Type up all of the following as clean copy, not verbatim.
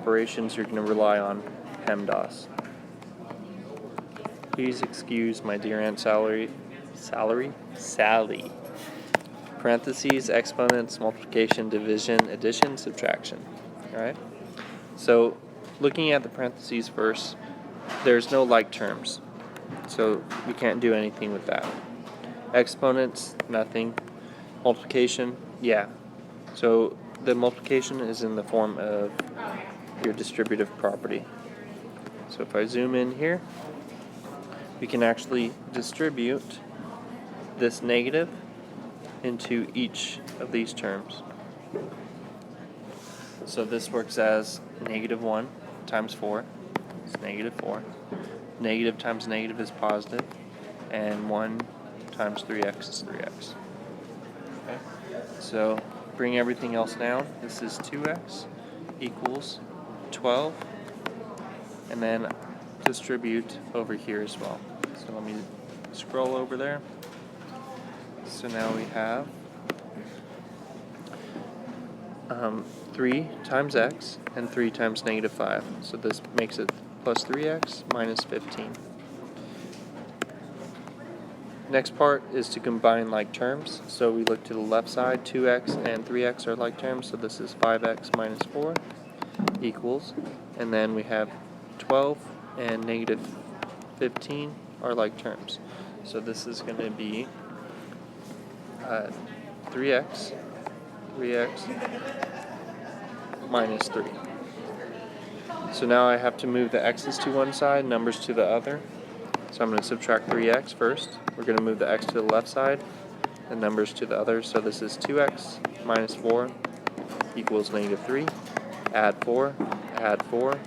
operations, you're going to rely on PEMDAS. Please excuse my dear Aunt Sally. Parentheses, exponents, multiplication, division, addition, subtraction. Alright? So, looking at the parentheses first, there's no like terms. So, we can't do anything with that. Exponents, nothing. Multiplication, yeah. So, the multiplication is in the form of your distributive property. So, if I zoom in here, we can actually distribute this negative into each of these terms. So this works as negative 1 times 4 is negative 4. Negative times negative is positive. And 1 times 3x is 3x. Okay? So bring everything else down. This is 2x equals 12. And then distribute over here as well. So let me scroll over there. So now we have 3 times x and 3 times negative 5. So this makes it plus 3x minus 15. Next part is to combine like terms. So we look to the left side, 2x and 3x are like terms. So this is 5x minus 4 equals. And then we have 12 and negative 15 are like terms. So this is going to be 3x minus 3. So now I have to move the x's to one side, numbers to the other. So I'm going to subtract 3x first. We're going to move the x to the left side and numbers to the other. So this is 2x minus 4 equals negative 3. Add 4, add 4.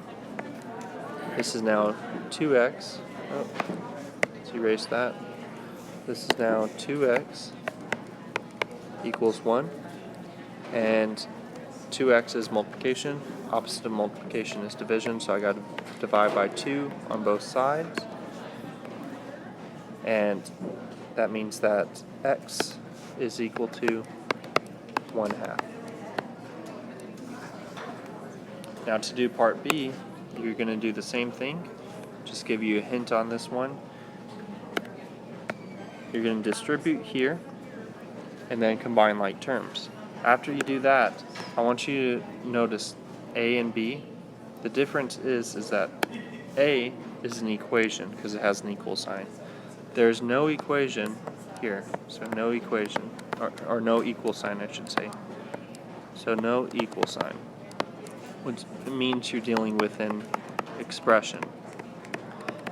This is now 2x. Oh, let's erase that. This is now 2x equals 1. And 2x is multiplication. Opposite of multiplication is division. So I got to divide by 2 on both sides. And that means that x is equal to 1/2. Now to do part B, you're going to do the same thing. Just give you a hint on this one. You're going to distribute here and then combine like terms. After you do that, I want you to notice A and B. The difference is that A is an equation because it has an equal sign. There's no equation here, so no equation, or no equal sign I should say. So no equal sign, which means you're dealing with an expression.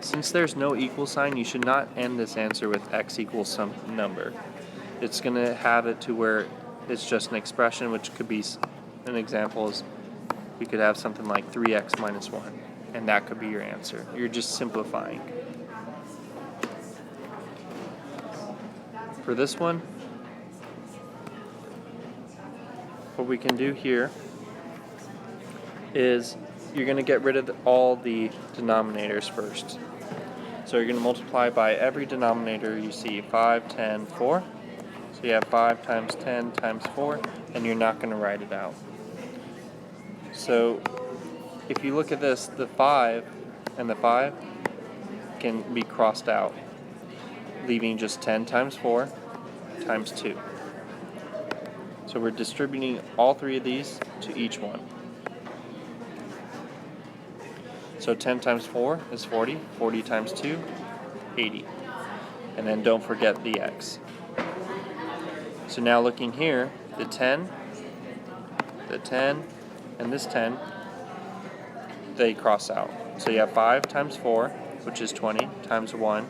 Since there's no equal sign, you should not end this answer with x equals some number. It's going to have it to where it's just an expression, which could be, an example is, we could have something like 3x minus 1, and that could be your answer. You're just simplifying. For this one, what we can do here is you're going to get rid of all the denominators first. So you're going to multiply by every denominator you see, 5, 10, 4. So you have 5 times 10 times 4, and you're not going to write it out. So if you look at this, the 5 and the 5 can be crossed out, leaving just 10 times 4 times 2. So we're distributing all three of these to each one. So 10 times 4 is 40. 40 times 2, 80. And then don't forget the x. So now looking here, the 10, and this 10, they cross out. So you have 5 times 4, which is 20, times 1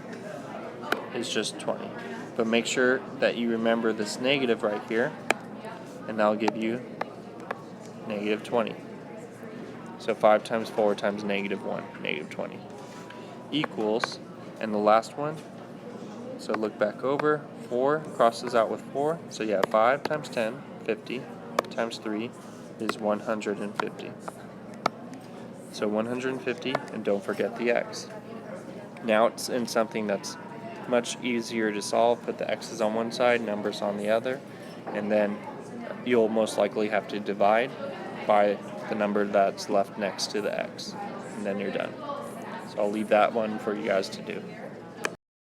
is just 20. But make sure that you remember this negative right here, and that'll give you negative 20. So 5 times 4 times negative 1, negative 20, equals, and the last one, so look back over, 4 crosses out with 4, so you have 5 times 10, 50, times 3 is 150. So 150, and don't forget the x. Now it's in something that's much easier to solve. Put the x's on one side, numbers on the other, and then you'll most likely have to divide by the number that's left next to the x, and then you're done. So I'll leave that one for you guys to do.